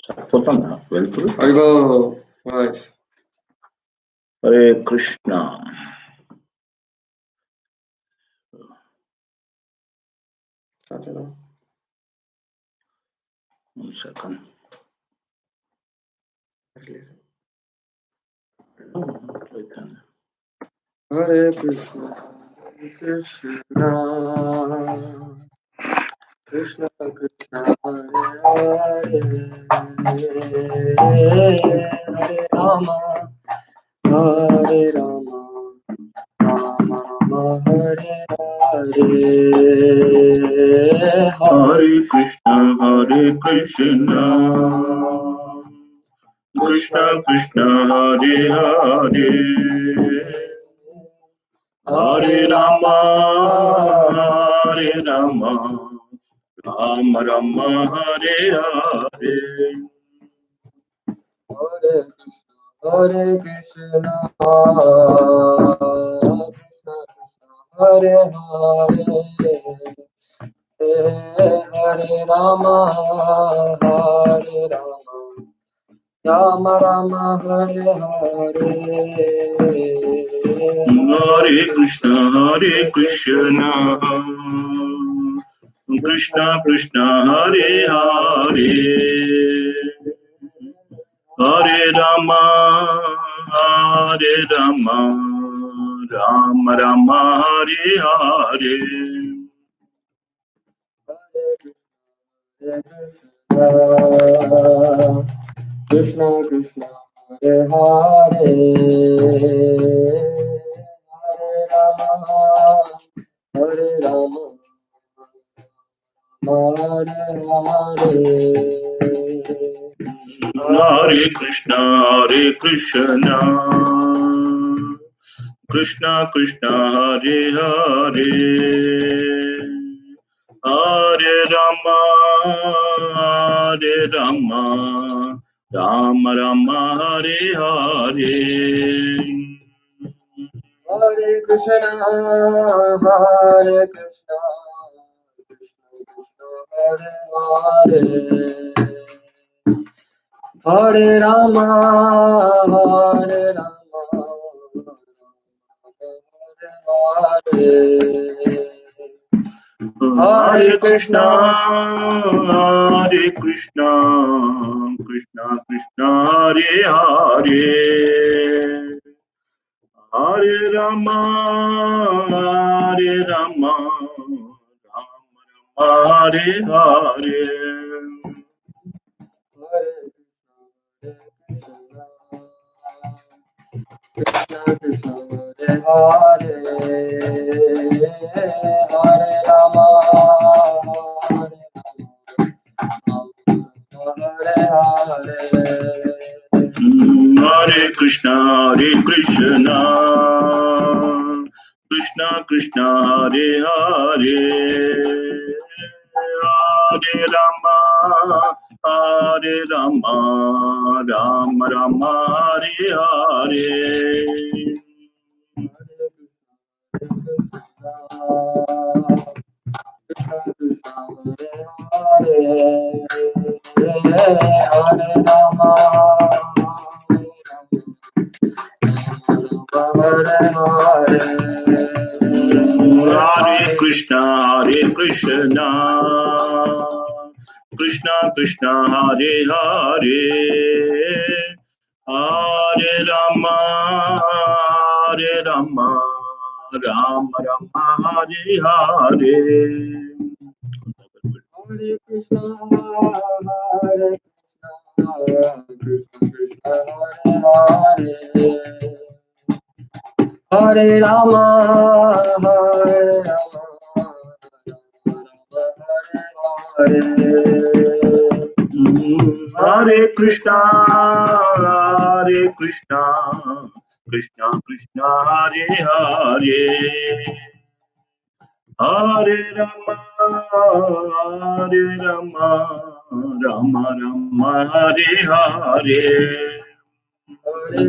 సరిపోతుందా వెళ్తురు? అదిగో voice. Hare Krishna. One second. Hare Krishna Krishna Krishna Krishna Hare Hare Hare Rama Hare Rama Rama Rama Hare Hare Hare Krishna Krishna Krishna Hare Hare Hare Rama Rama Rama Hare Hare. Hare Krishna Krishna Krishna Hare Hare Hare Rama Rama Rama Hare Hare. Hare Krishna Krishna Krishna Hare Hare Hare Rama Rama Rama Hare Hare. Krishna Krishna Hare Hare Hare Rama Hare Hare Krishna Krishna Krishna Hare Hare Hare Rama Rama Hare Hare. Hare Krishna Krishna Krishna Hare Hare Hare Rama Hare Krishna Krishna Krishna Hare Hare Hare Rama Rama Hare Hare. Krishna Krishna Hare Hare Rama Hare Hare. Hare Krishna Krishna Krishna Hare Hare Hare Rama Rama Hare Hare. Krishna Krishna Hare Hare Hare Rama Hare Hare. Hare Krishna Krishna Krishna Hare Hare Hare Rama Rama Hare Hare. Hare Krishna Krishna Krishna Hare Hare Hare Rama Hare Hare Krishna Krishna Krishna Hare Hare Hare Rama Rama Hare Hare. Hare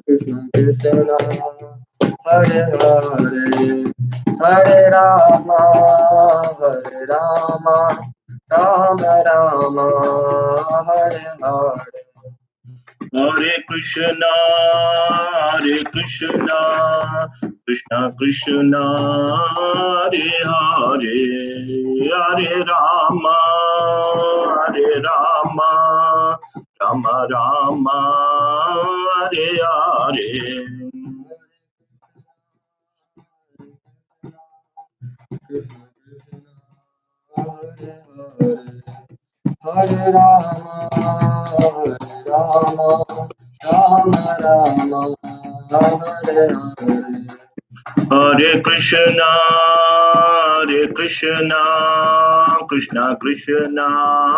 Krishna Krishna Hare Hare Hare Rama Rama Rama, Hare Hare, Hare Krishna, Krishna Krishna, Hare Hare, Hare Rama, Rama Rama, Hare Hare. Krishna Krishna, Hare Hare, Hare Rama, Rama Rama, Hare Hare. Hare Krishna, Krishna Krishna,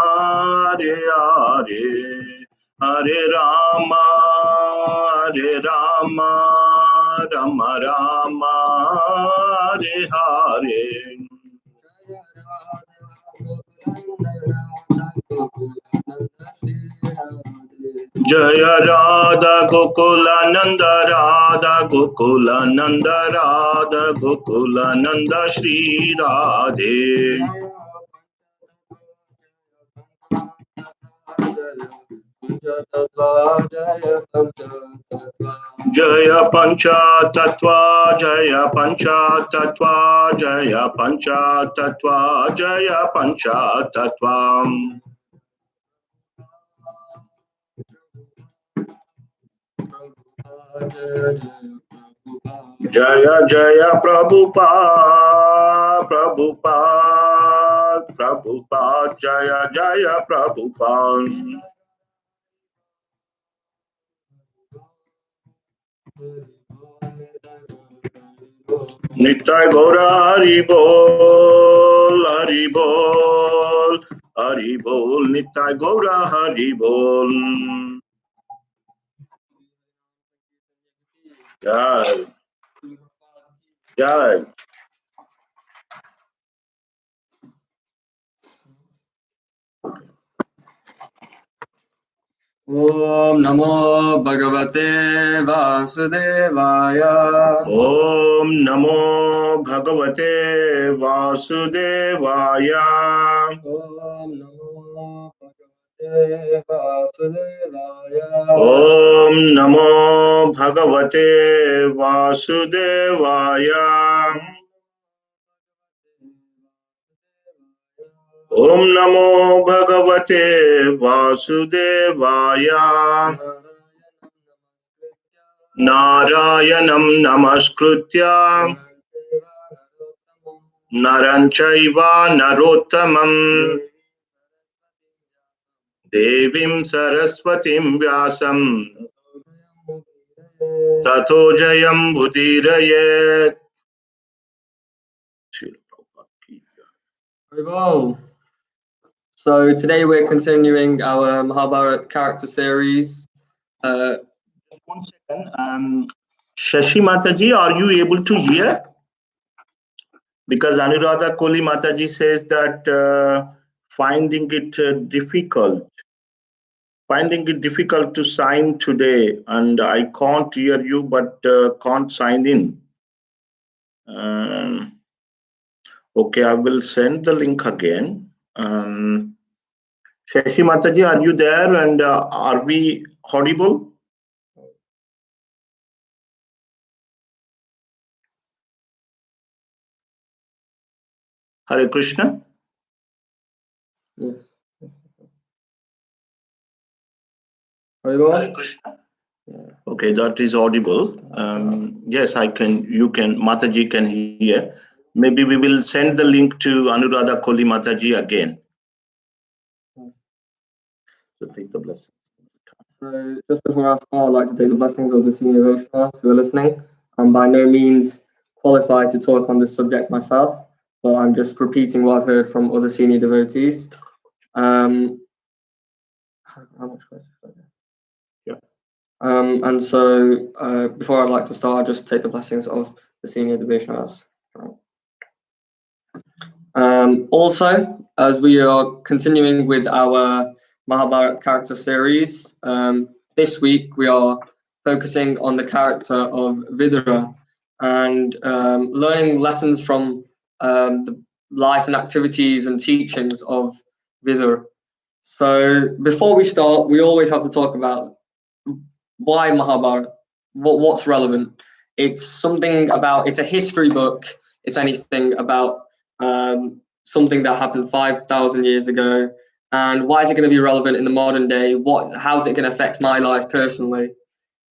Hare Hare, Hare Rama, Rama Rama, Hare Hare. Jaya Radha Gokula Nanda, Radha Gokula Nanda, Radha Gokula Nanda, Shri Radhe. Jaya Pancha Tattva, Jaya Pancha Tattva, Jaya Pancha Tattva, Jaya Pancha Tattva. Jaya Jaya Prabhupada, Prabhupada, Jaya Jaya Prabhupada. Nitai Gaura Hari Bol, Hari Bol, Hari Bol, Nitai Gaura Hari Bol. Jai, Jai. Om Namo Bhagavate Vasudevaya. Om Namo Bhagavate Vasudevaya. Om Namo Bhagavate Vasudevaya. Om Namo Bhagavate Vasudevaya. Om Namo Bhagavate Vasudevaya. Narayanam Namaskritya Naranchaiva Narottamam Devim Saraswatim Vyasam Tato Jayam Budhirayet. So today we're continuing our Mahabharat character series. Just 1 second. Shashi Mataji, are you able to hear? Because Anuradha Koli Mataji says that finding it difficult to sign today, and I can't hear you, but can't sign in. Okay, I will send the link again. Shashi Mataji, are you there, and are we audible? Hare Krishna. Yes. Hare Krishna. Okay, that is audible. Yes, I can. You can. Mataji can hear. Maybe we will send the link to Anuradha Koli Mataji again. So take the blessing. So just before I start, I'd like to take the blessings of the senior Vaishnavas who are listening. I'm by no means qualified to talk on this subject myself, but I'm just repeating what I've heard from other senior devotees. How much questions? Yeah. And so before I'd like to start, I'll just take the blessings of the senior Vaishnavas. Also, as we are continuing with our Mahabharat character series, this week we are focusing on the character of Vidhura and learning lessons from the life and activities and teachings of Vidhur. So before we start, we always have to talk about why Mahabharata. What's relevant? It's a history book, if anything, about something that happened 5,000 years ago. And why is it going to be relevant in the modern day? How's it going to affect my life personally?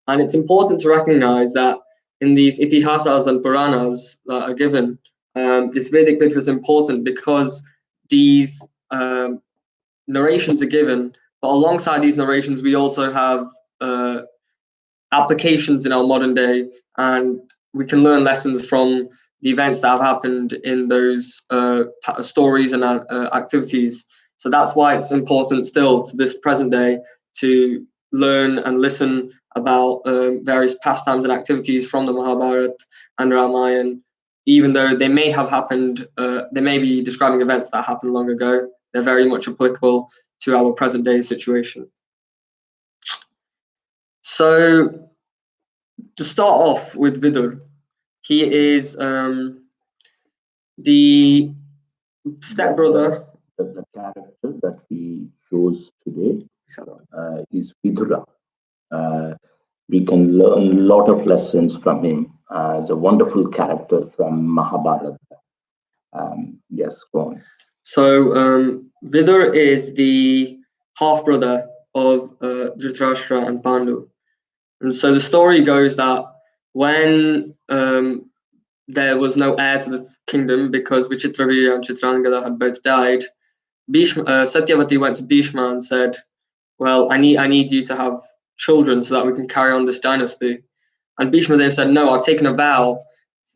And it's important to recognize that in these itihasas and puranas that are given, this Vedic literature is important because these narrations are given, but alongside these narrations, we also have applications in our modern day, and we can learn lessons from the events that have happened in those stories and activities. So that's why it's important still to this present day to learn and listen about various pastimes and activities from the Mahabharata and Ramayana, even though they may have happened, they may be describing events that happened long ago. They're very much applicable to our present day situation. So to start off with Vidur, he is the stepbrother. The character that we chose today is Vidhura. We can learn a lot of lessons from him as a wonderful character from Mahabharata. Yes, go on. So Vidur is the half brother of Dhritarashtra and Pandu. And so the story goes that when there was no heir to the kingdom because Vichitravirya and Chitrangada had both died, Satyavati went to Bhishma and said, "Well, I need you to have children so that we can carry on this dynasty." And Bhishma Dev said, "No, I've taken a vow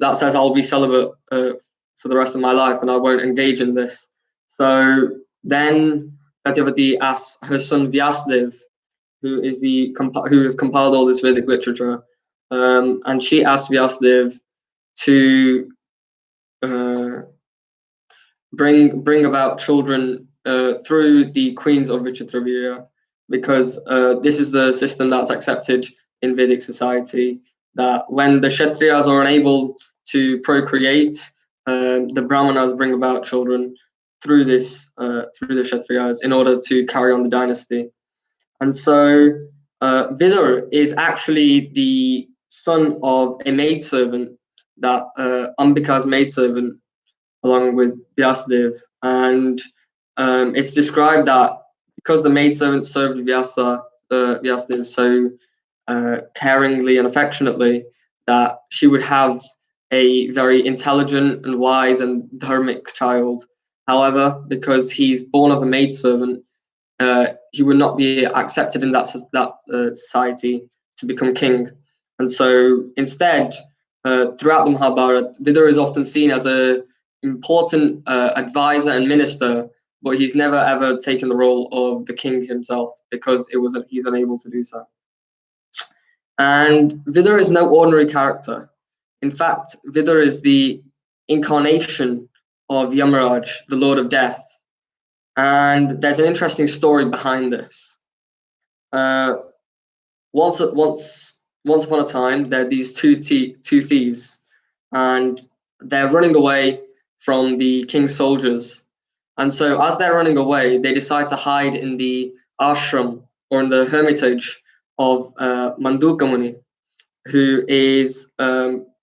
that says I'll be celibate for the rest of my life and I won't engage in this." So then Satyavati asks her son Vyasdev, who has compiled all this Vedic literature, and she asked Vyasdev to bring about children through the queens of Vichitravirya, because this is the system that's accepted in Vedic society, that when the Kshatriyas are unable to procreate, the Brahmanas bring about children through the Kshatriyas in order to carry on the dynasty. And so Vidur is actually the son of a maidservant, that Ambika's maidservant, along with Vyasadev. And it's described that because the maidservant served Vyasadev so caringly and affectionately, that she would have a very intelligent and wise and dharmic child. However, because he's born of a maidservant, he would not be accepted in that society to become king. And so instead, throughout the Mahabharata, Vidur is often seen as an important advisor and minister, but he's never ever taken the role of the king himself because he's unable to do so. And Vidur is no ordinary character. In fact, Vidur is the incarnation of Yamaraj, the Lord of Death. And there's an interesting story behind this. Once upon a time, there are these two thieves, and they're running away from the king's soldiers. And so as they're running away, they decide to hide in the ashram, or in the hermitage of Manduka Muni, who is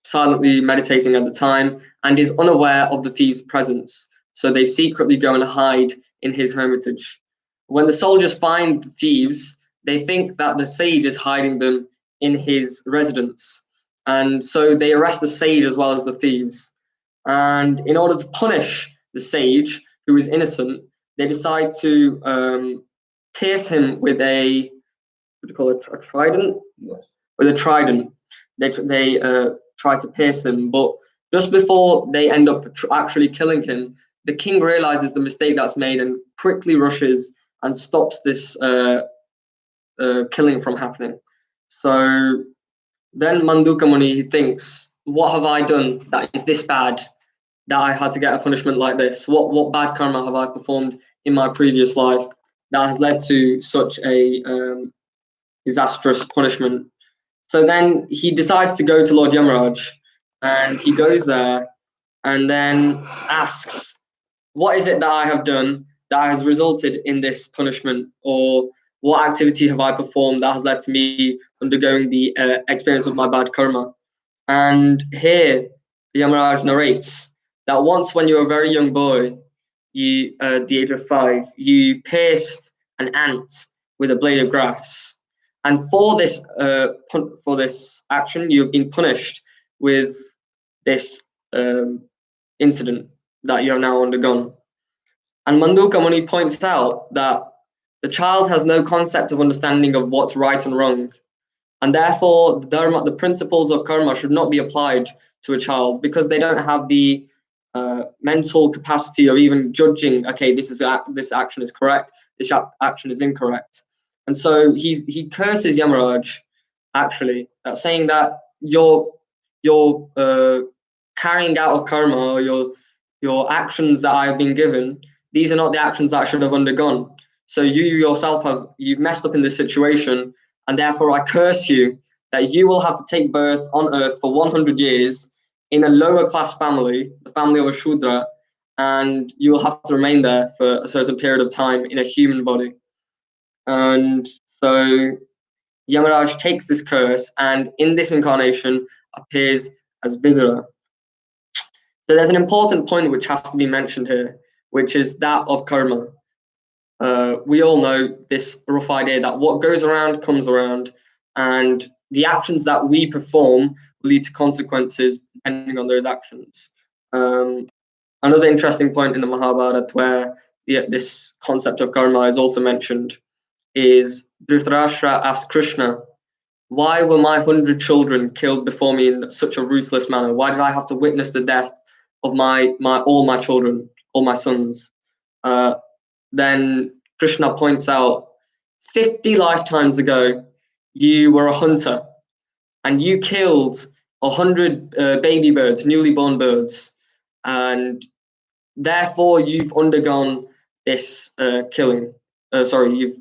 silently meditating at the time and is unaware of the thieves' presence. So they secretly go and hide in his hermitage. When the soldiers find the thieves, they think that the sage is hiding them in his residence. And so they arrest the sage as well as the thieves. And in order to punish the sage, who is innocent, they decide to pierce him with a, what do you call it, a trident? Yes. With a trident. They try to pierce him, but just before they end up actually killing him, the king realizes the mistake that's made and quickly rushes and stops this killing from happening. So then Manduka Muni, he thinks, what have I done that is this bad, that I had to get a punishment like this? What bad karma have I performed in my previous life that has led to such a disastrous punishment? So then he decides to go to Lord Yamaraj, and he goes there and then asks, what is it that I have done that has resulted in this punishment, or what activity have I performed that has led to me undergoing the experience of my bad karma? And here, Yamaraj narrates that once when you were a very young boy, you, at the age of 5, you pierced an ant with a blade of grass. And for this action, you've been punished with this incident that you have now undergone. And Manduka Muni points out that the child has no concept of understanding of what's right and wrong. And therefore, the principles of karma should not be applied to a child, because they don't have the mental capacity of even judging, okay, this action is correct, this action is incorrect. And so he curses Yamaraj, actually, saying that your carrying out of karma, or your actions that I have been given, these are not the actions that I should have undergone. So you yourself you've messed up in this situation, and therefore I curse you that you will have to take birth on earth for 100 years in a lower class family, the family of a Shudra, and you will have to remain there for a certain period of time in a human body. And so Yamaraj takes this curse, and in this incarnation appears as Vidhura. So there's an important point which has to be mentioned here, which is that of karma. We all know this rough idea that what goes around comes around, and the actions that we perform will lead to consequences depending on those actions. Another interesting point in the Mahabharata where this concept of karma is also mentioned is Dhritarashtra asked Krishna, why were my 100 children killed before me in such a ruthless manner? Why did I have to witness the death of all my children, all my sons? Then Krishna points out, 50 lifetimes ago, you were a hunter, and you killed 100 baby birds, newly born birds, and therefore you've undergone this killing. You've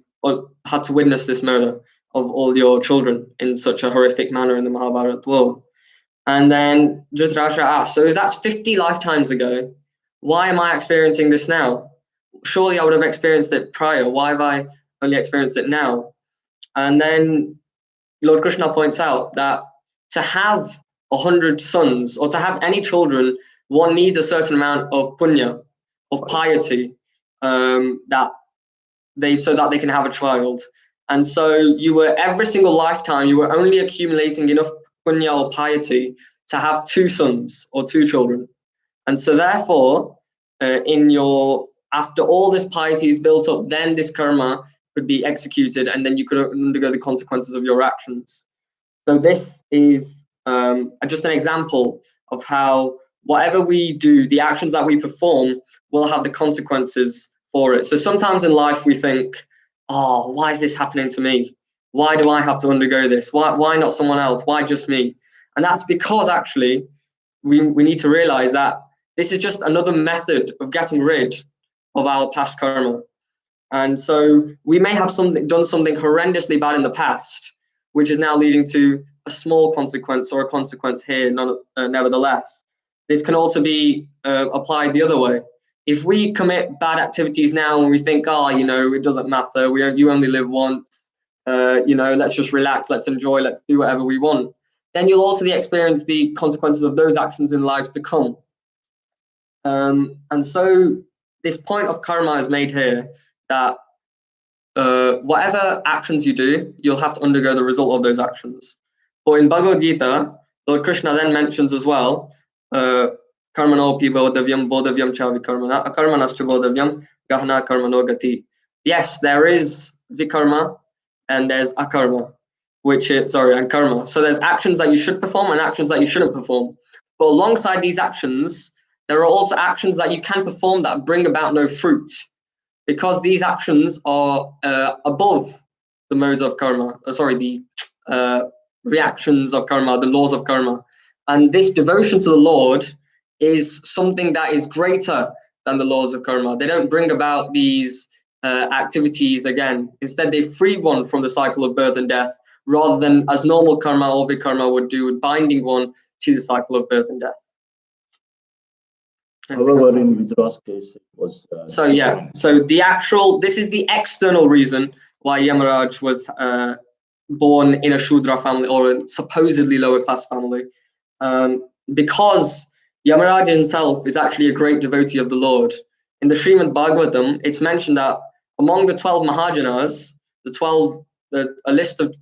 had to witness this murder of all your children in such a horrific manner in the Mahabharata world. And then Dhritarashtra asks, so if that's 50 lifetimes ago, why am I experiencing this now? Surely I would have experienced it prior. Why have I only experienced it now? And then Lord Krishna points out that to have 100 sons, or to have any children, one needs a certain amount of punya, of piety, so that they can have a child. And so you were, every single lifetime, you were only accumulating enough punya or piety to have 2 sons or 2 children. And so therefore, after all this piety is built up, then this karma could be executed, and then you could undergo the consequences of your actions. So this is just an example of how whatever we do, the actions that we perform will have the consequences for it. So sometimes in life we think, oh, why is this happening to me? Why do I have to undergo this? Why not someone else? Why just me? And that's because actually we need to realize that this is just another method of getting rid of our past karma. And so we may have done something horrendously bad in the past, which is now leading to a small consequence or a consequence here, nevertheless. This can also be applied the other way. If we commit bad activities now and we think, it doesn't matter, you only live once, let's just relax, let's enjoy, let's do whatever we want, then you'll also experience the consequences of those actions in lives to come. And so this point of karma is made here, that whatever actions you do, you'll have to undergo the result of those actions. But in Bhagavad Gita, Lord Krishna then mentions as well, karmanopi bodhavyam bodhavyam cha vikarmana akarmanascha bodhavyam gahana karmano gati. Yes, there is vikarma and there's akarma, and karma. So there's actions that you should perform and actions that you shouldn't perform. But alongside these actions, there are also actions that you can perform that bring about no fruit, because these actions are above the modes of karma, the reactions of karma, the laws of karma. And this devotion to the Lord is something that is greater than the laws of karma. They don't bring about these activities again. Instead, they free one from the cycle of birth and death, rather than as normal karma or vikarma would do, binding one to the cycle of birth and death. However, in Vidhura's case, it was. So yeah, so this is the external reason why Yamaraj was born in a Shudra family or a supposedly lower class family, because Yamaraj himself is actually a great devotee of the Lord. In the Srimad Bhagavatam, it's mentioned that among the 12 Mahajanas, a list of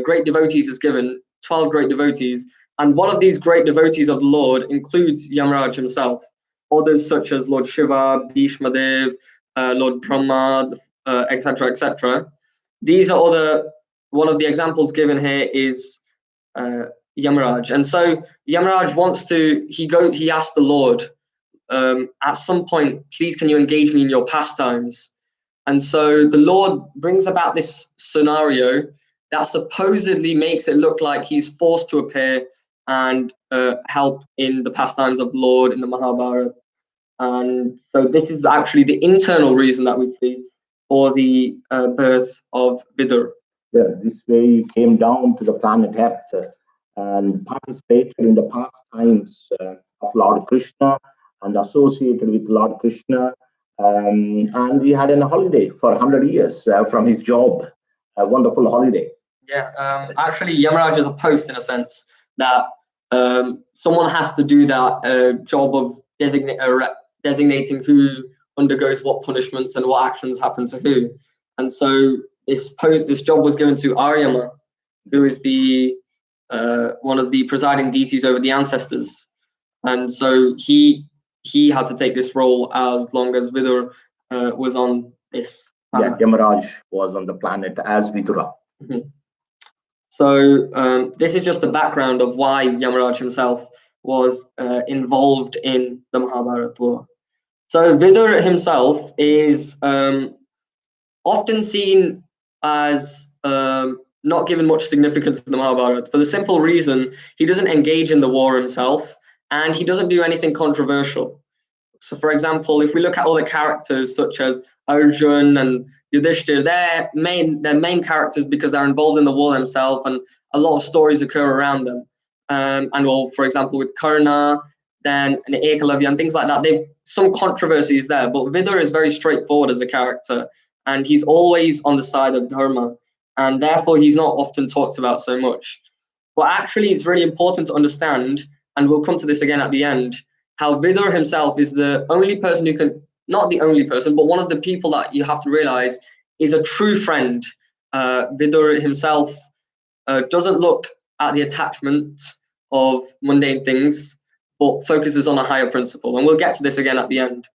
great devotees is given, 12 great devotees, and one of these great devotees of the Lord includes Yamaraj himself. Others such as Lord Shiva, Bhishma Dev, Lord Brahma, etc., etc. These are one of the examples given here is Yamaraj. And so Yamaraj he asked the Lord, at some point, please can you engage me in your pastimes? And so the Lord brings about this scenario that supposedly makes it look like he's forced to appear and help in the pastimes of the Lord in the Mahabharat. And so this is actually the internal reason that we see for the birth of Vidura. Yeah, this way he came down to the planet Earth and participated in the pastimes of Lord Krishna and associated with Lord Krishna. And he had a holiday for 100 years from his job, a wonderful holiday. Yeah, actually, Yamaraj is a post in a sense that someone has to do that job of designating who undergoes what punishments and what actions happen to who. And so this job was given to Aryama, who is the one of the presiding deities over the ancestors. And so he had to take this role as long as Vidura was on this planet. Yeah, Yamaraj was on the planet as Vidura. Mm-hmm. So this is just the background of why Yamaraj himself was involved in the Mahabharat war. So Vidura himself is often seen as not given much significance in the Mahabharat for the simple reason he doesn't engage in the war himself and he doesn't do anything controversial. So for example, if we look at all the characters such as Arjun and Yudhishthir, they're main characters because they're involved in the war themselves and a lot of stories occur around them. For example, with Karna, then and Ekalavya and things like that, they've some controversies there, but Vidura is very straightforward as a character and he's always on the side of Dharma and therefore he's not often talked about so much. But actually it's really important to understand, and we'll come to this again at the end, how Vidura himself is the only person who can, not the only person, but one of the people that you have to realize is a true friend. Vidura himself doesn't look at the attachment of mundane things, but focuses on a higher principle. And we'll get to this again at the end.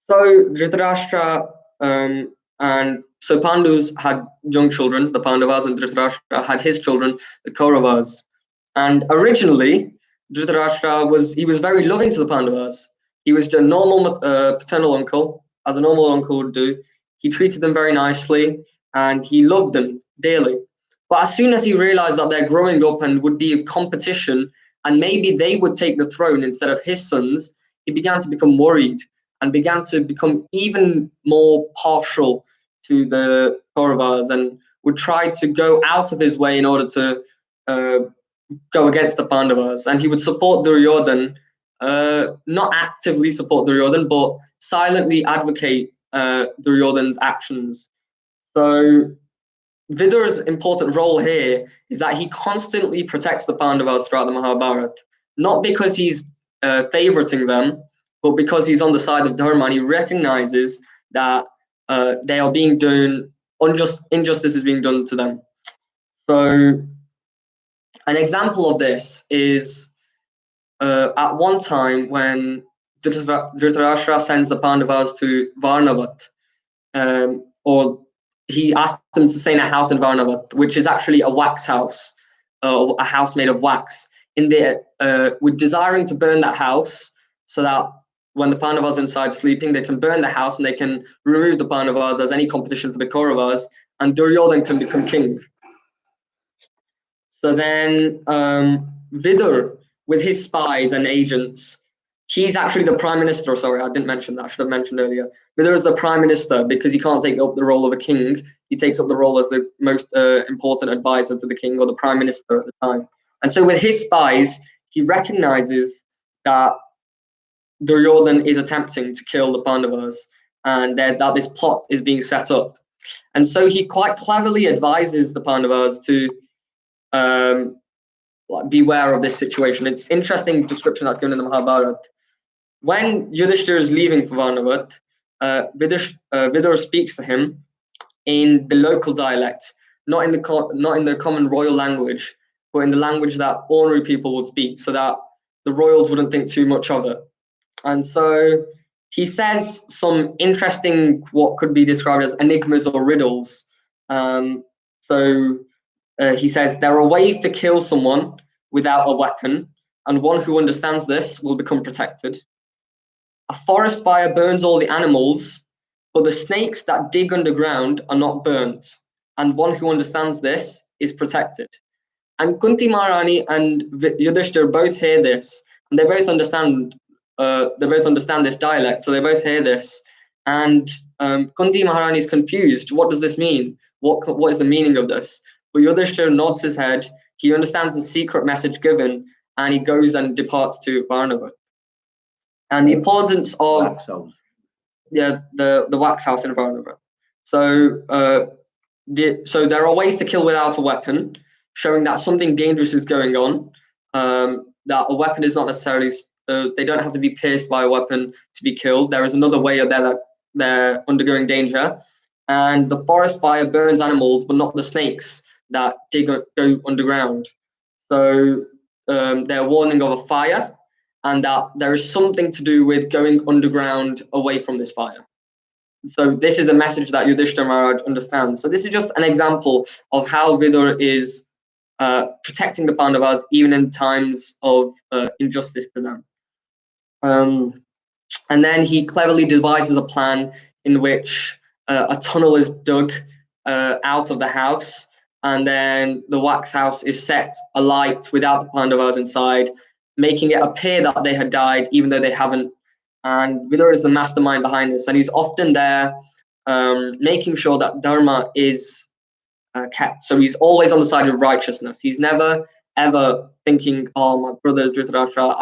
So Dhritarashtra and so Pandus had young children, the Pandavas, and Dhritarashtra had his children, the Kauravas. And originally, Dhritarashtra was very loving to the Pandavas. He was a normal paternal uncle, as a normal uncle would do. He treated them very nicely, and he loved them dearly. But as soon as he realized that they're growing up and would be a competition, and maybe they would take the throne instead of his sons, he began to become worried and began to become even more partial to the Kauravas and would try to go out of his way in order to go against the Pandavas. And he would support Duryodhan, not actively support Duryodhan, but silently advocate Duryodhan's actions. So Vidura's important role here is that he constantly protects the Pandavas throughout the Mahabharat, not because he's favoriting them, but because he's on the side of Dharma and he recognizes that they are being done, injustice is being done to them. So an example of this is at one time when Dhritarashtra sends the Pandavas to Varnavat, or he asked them to stay in a house in Varnavat, which is actually a wax house, a house made of wax. With desiring to burn that house so that when the Pandavas inside sleeping, they can burn the house and they can remove the Pandavas as any competition for the Kauravas, and Duryodhan can become king. So then Vidur, with his spies and agents, he's actually the prime minister. Sorry, I didn't mention that. I should have mentioned earlier. Vidur is the prime minister because he can't take up the role of a king. He takes up the role as the most important advisor to the king or the prime minister at the time. And so with his spies, he recognizes that Duryodhan is attempting to kill the Pandavas, and that this plot is being set up. And so he quite cleverly advises the Pandavas to beware of this situation. It's interesting description that's given in the Mahabharata. When Yudhishthira is leaving for Varnavat, Vidura speaks to him in the local dialect, not in the common royal language, but in the language that ordinary people would speak, so that the royals wouldn't think too much of it. And so he says some interesting, what could be described as enigmas or riddles. He says, there are ways to kill someone without a weapon, and one who understands this will become protected. A forest fire burns all the animals, but the snakes that dig underground are not burnt, and one who understands this is protected. And Kunti Maharani and Yudhishthira both hear this, and they both understand this dialect, so they both hear this. And Kunti Maharani is confused. What does this mean? What is the meaning of this? But Yudhishthira nods his head. He understands the secret message given, and he goes and departs to Varnava. And the importance of the wax house in Varnava. So there are ways to kill without a weapon, showing that something dangerous is going on. That a weapon is not necessarily they don't have to be pierced by a weapon to be killed. There is another way of that they're undergoing danger. And the forest fire burns animals, but not the snakes that go underground. So they're warning of a fire, and that there is something to do with going underground away from this fire. So this is the message that Yudhishthira Maharaj understands. So this is just an example of how Vidura is protecting the Pandavas even in times of injustice to them. And then he cleverly devises a plan in which a tunnel is dug out of the house, and then the wax house is set alight without the Pandavas inside, making it appear that they had died even though they haven't. And Vidura is the mastermind behind this, and he's often there making sure that dharma is kept. So he's always on the side of righteousness. He's never ever thinking, oh, my brother's Dhritarashtra,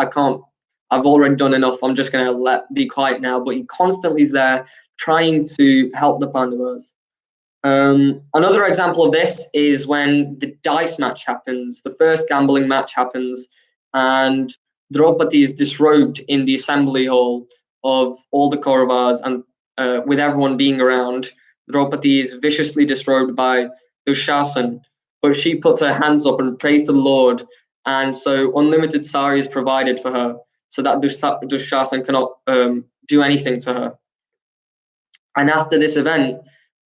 I've already done enough, I'm just going to be quiet now. But he constantly is there trying to help the Pandavas. Another example of this is when the dice match happens, the first gambling match happens, and Draupadi is disrobed in the assembly hall of all the Kauravas, and with everyone being around, Draupadi is viciously disrobed by Dushasan, but she puts her hands up and prays to the Lord, and so unlimited sari is provided for her, so that Dushasan cannot do anything to her. And after this event,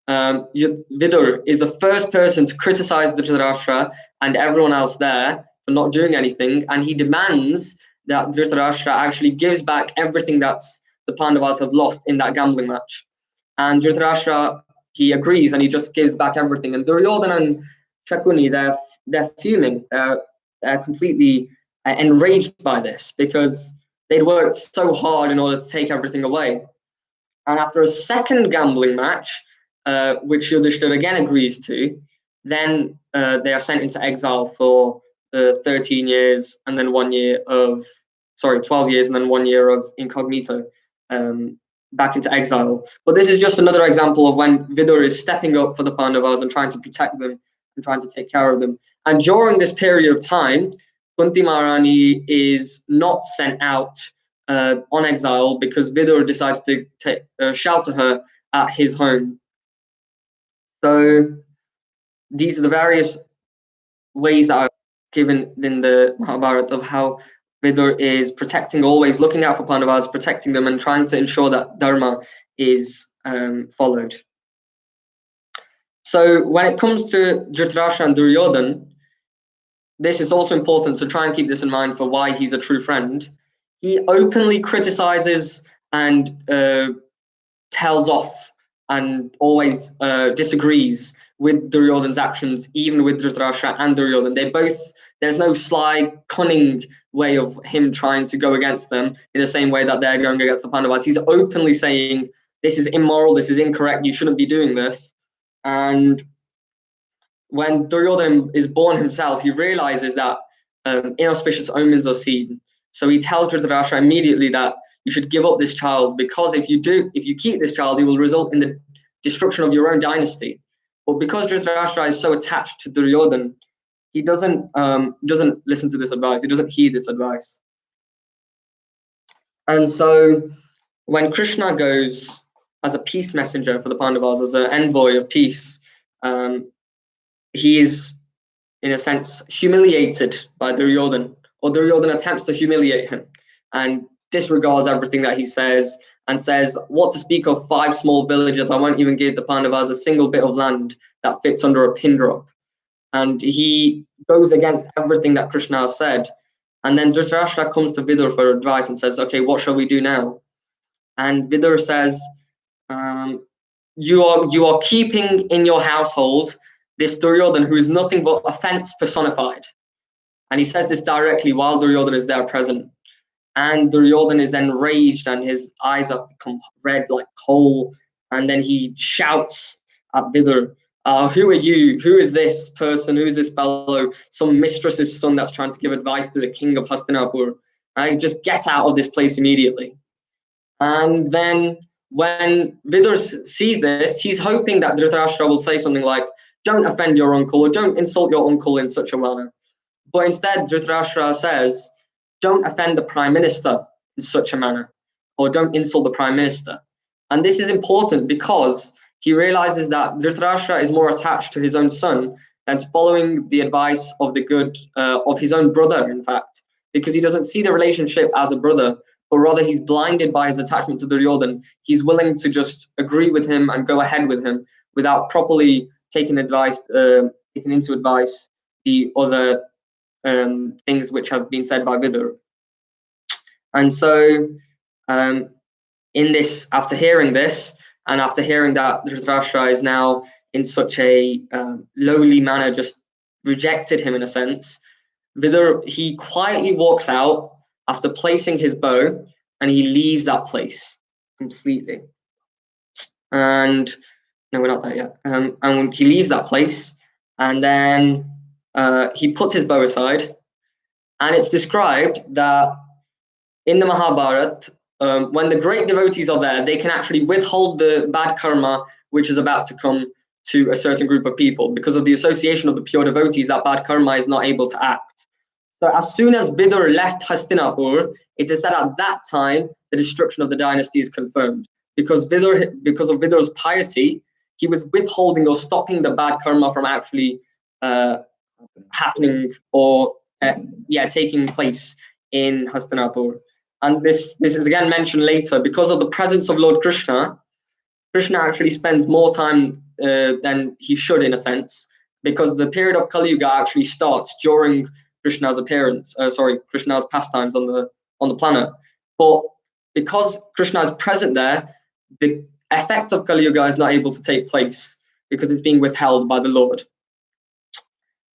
Vidur is the first person to criticize Dhritarashtra and everyone else there for not doing anything, and he demands that Dhritarashtra actually gives back everything that's the Pandavas have lost in that gambling match. And Dhritarashtra, he agrees, and he just gives back everything. And Duryodhana and Shakuni, they're fuming, they're completely enraged by this, because they'd worked so hard in order to take everything away. And after a second gambling match, which Yudhishthira again agrees to, then they are sent into exile for 13 years and then 1 year of, 12 years and then 1 year of incognito, back into exile. But this is just another example of when Vidur is stepping up for the Pandavas and trying to protect them and trying to take care of them. And during this period of time, Kunti Maharani is not sent out on exile, because Vidur decides to shelter her at his home. So these are the various ways that are given in the Mahabharata of how Vidur is protecting, always looking out for Pandavas, protecting them, and trying to ensure that dharma is followed. So when it comes to Dhritarashtra and Duryodhana, this is also important, so try and keep this in mind for why he's a true friend. He openly criticizes and tells off and always disagrees with Duryodhana's actions, even with Dhritarashtra and Duryodhana. There's no sly, cunning way of him trying to go against them in the same way that they're going against the Pandavas. He's openly saying, this is immoral, this is incorrect, you shouldn't be doing this. And when Duryodhana is born himself, he realizes that inauspicious omens are seen. So he tells Dhritarashtra immediately that you should give up this child, because if you keep this child, it will result in the destruction of your own dynasty. But because Dhritarashtra is so attached to Duryodhana, he doesn't listen to this advice. He doesn't heed this advice. And so when Krishna goes as a peace messenger for the Pandavas, as an envoy of peace, he is, in a sense, humiliated by Duryodhana, or Duryodhana attempts to humiliate him and disregards everything that he says, and says, what to speak of 5 small villages, I won't even give the Pandavas a single bit of land that fits under a pin drop. And he goes against everything that Krishna has said. And then Dhritarashtra comes to Vidhura for advice and says, okay, what shall we do now? And Vidhura says, you are keeping in your household this Duryodhana, who is nothing but offense personified. And he says this directly while Duryodhana is there present. And Duryodhana is enraged and his eyes have become red like coal. And then he shouts at Vidhura, who are you? Who is this person? Who is this fellow? Some mistress's son that's trying to give advice to the king of Hastinapur. And just get out of this place immediately. And then when Vidhura sees this, he's hoping that Dhritarashtra will say something like, don't offend your uncle, or don't insult your uncle in such a manner. But instead, Dhritarashtra says, don't offend the prime minister in such a manner, or don't insult the prime minister. And this is important because he realizes that Dhritarashtra is more attached to his own son than to following the advice of the good of his own brother, in fact, because he doesn't see the relationship as a brother, but rather he's blinded by his attachment to Duryodhana. He's willing to just agree with him and go ahead with him without properly taking into advice the other things which have been said by Vidhura. And so after hearing this, and after hearing that Dhritarashtra is now in such a lowly manner, just rejected him in a sense, Vidhura, he quietly walks out after placing his bow, and he leaves that place completely. And no, we're not there yet. And he leaves that place, and then he puts his bow aside. And it's described that in the Mahabharat, when the great devotees are there, they can actually withhold the bad karma which is about to come to a certain group of people. Because of the association of the pure devotees, that bad karma is not able to act. So as soon as Vidhura left Hastinapur, it is said at that time the destruction of the dynasty is confirmed. Because of Vidhura's piety, he was withholding or stopping the bad karma from actually happening or taking place in Hastinapur. And this is again mentioned later. Because of the presence of Lord Krishna, Krishna actually spends more time than he should, in a sense, because the period of Kali Yuga actually starts during Krishna's Krishna's pastimes on the planet. But because Krishna is present there, the effect of Kali Yuga is not able to take place because it's being withheld by the Lord.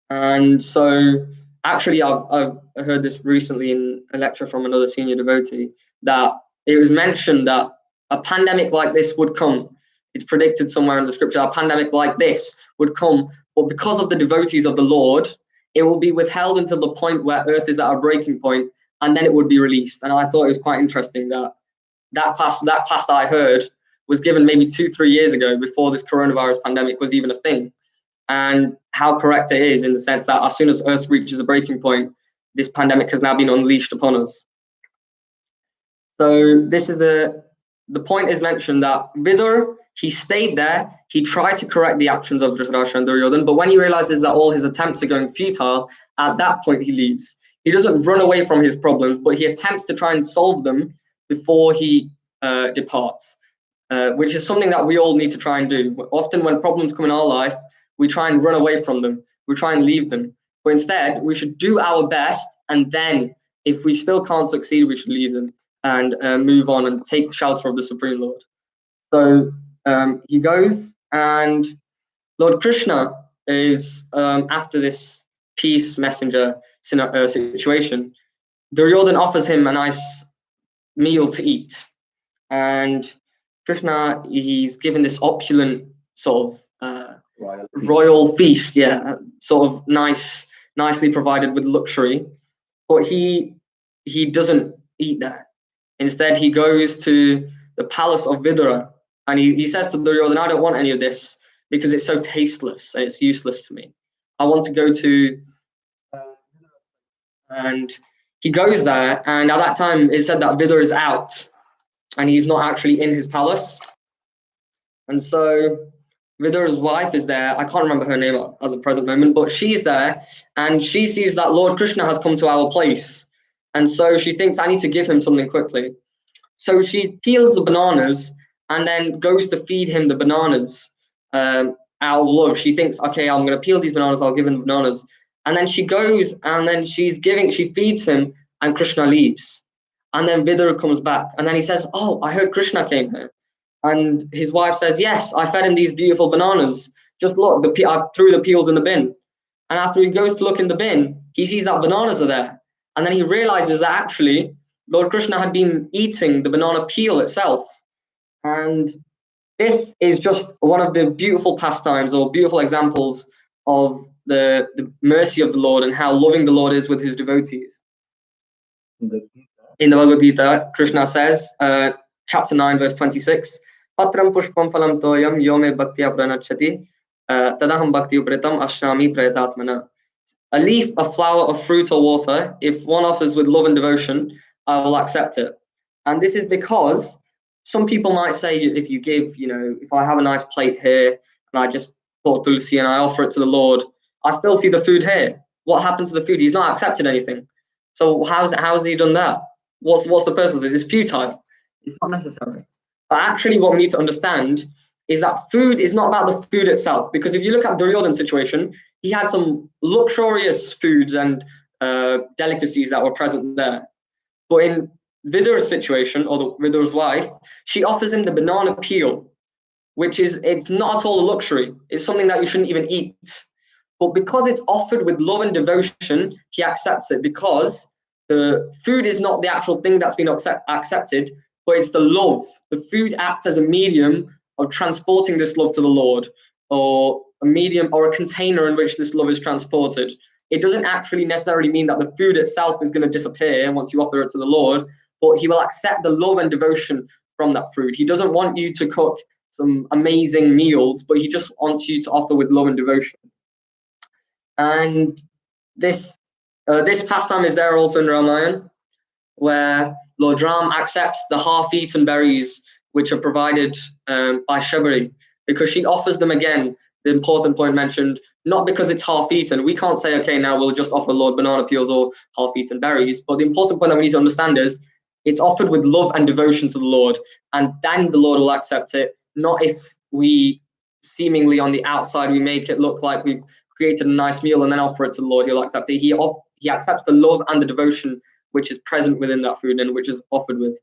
And so actually I've heard this recently in a lecture from another senior devotee, that it was mentioned that a pandemic like this would come. It's predicted somewhere in the scripture, a pandemic like this would come, but because of the devotees of the Lord, it will be withheld until the point where Earth is at a breaking point, and then it would be released. And I thought it was quite interesting that class that I heard was given maybe 2-3 years ago, before this coronavirus pandemic was even a thing. And how correct it is, in the sense that as soon as Earth reaches a breaking point, this pandemic has now been unleashed upon us. So this is the point is mentioned that Vidhura, he stayed there, he tried to correct the actions of Dhritarashtra and Duryodhana, but when he realizes that all his attempts are going futile, at that point he leaves. He doesn't run away from his problems, but he attempts to try and solve them before he departs, which is something that we all need to try and do. Often when problems come in our life, we try and run away from them, we try and leave them. But instead, we should do our best, and then if we still can't succeed, we should leave them and move on and take shelter of the Supreme Lord. So he goes, and Lord Krishna is, after this peace messenger situation, Duryodhana offers him a nice meal to eat. And Krishna, he's given this opulent sort of royal feast, sort of nicely provided with luxury, but he doesn't eat there. Instead, he goes to the palace of Vidhura, and he says to Duryodhana, I don't want any of this because it's so tasteless and it's useless to me. I want to go to, and he goes there, and at that time it said that Vidhura is out, and he's not actually in his palace. And so Vidura's wife is there. I can't remember her name at the present moment, but she's there, and she sees that Lord Krishna has come to our place. And so she thinks, I need to give him something quickly. So she peels the bananas and then goes to feed him the bananas out of love. She thinks, okay, I'm going to peel these bananas, I'll give him the bananas. And then she goes and then she feeds him, and Krishna leaves. And then Vidura comes back, and then he says, oh, I heard Krishna came here. And his wife says, yes, I fed him these beautiful bananas. Just look, I threw the peels in the bin. And after he goes to look in the bin, he sees that bananas are there. And then he realizes that actually Lord Krishna had been eating the banana peel itself. And this is just one of the beautiful pastimes or beautiful examples of the mercy of the Lord and how loving the Lord is with his devotees. In the Bhagavad Gita, Krishna says, chapter 9, verse 26, Patram pushpam phalam toyam yome bhaktya pranachati tadaham bhakti upritam ashnami prayatatmana. A leaf, a flower, a fruit, or water, if one offers with love and devotion, I will accept it. And this is because some people might say, if you give, if I have a nice plate here and I just pour tulsi and I offer it to the Lord, I still see the food here. What happened to the food? He's not accepted anything. So how's he done that? What's the purpose of it? It's futile. It's not necessary. But actually what we need to understand is that food is not about the food itself. Because if you look at Duryodhana's situation, he had some luxurious foods and delicacies that were present there. But in Vidura's situation, or Vidura's wife, she offers him the banana peel, it's not at all a luxury. It's something that you shouldn't even eat. But because it's offered with love and devotion, he accepts it, because the food is not the actual thing that's been accepted, but it's the love. The food acts as a medium of transporting this love to the Lord, or a medium or a container in which this love is transported. It doesn't actually necessarily mean that the food itself is going to disappear once you offer it to the Lord, but he will accept the love and devotion from that food. He doesn't want you to cook some amazing meals, but he just wants you to offer with love and devotion. And this pastime is there also in Ramayana, where Lord Ram accepts the half-eaten berries which are provided by Shabari, because she offers them again, the important point mentioned, not because it's half-eaten. We can't say, okay, now we'll just offer Lord banana peels or half-eaten berries. But the important point that we need to understand is it's offered with love and devotion to the Lord, and then the Lord will accept it, not if we seemingly on the outside we make it look like we've created a nice meal and then offer it to the Lord. He'll accept it. He accepts the love and the devotion which is present within that food and which is offered with.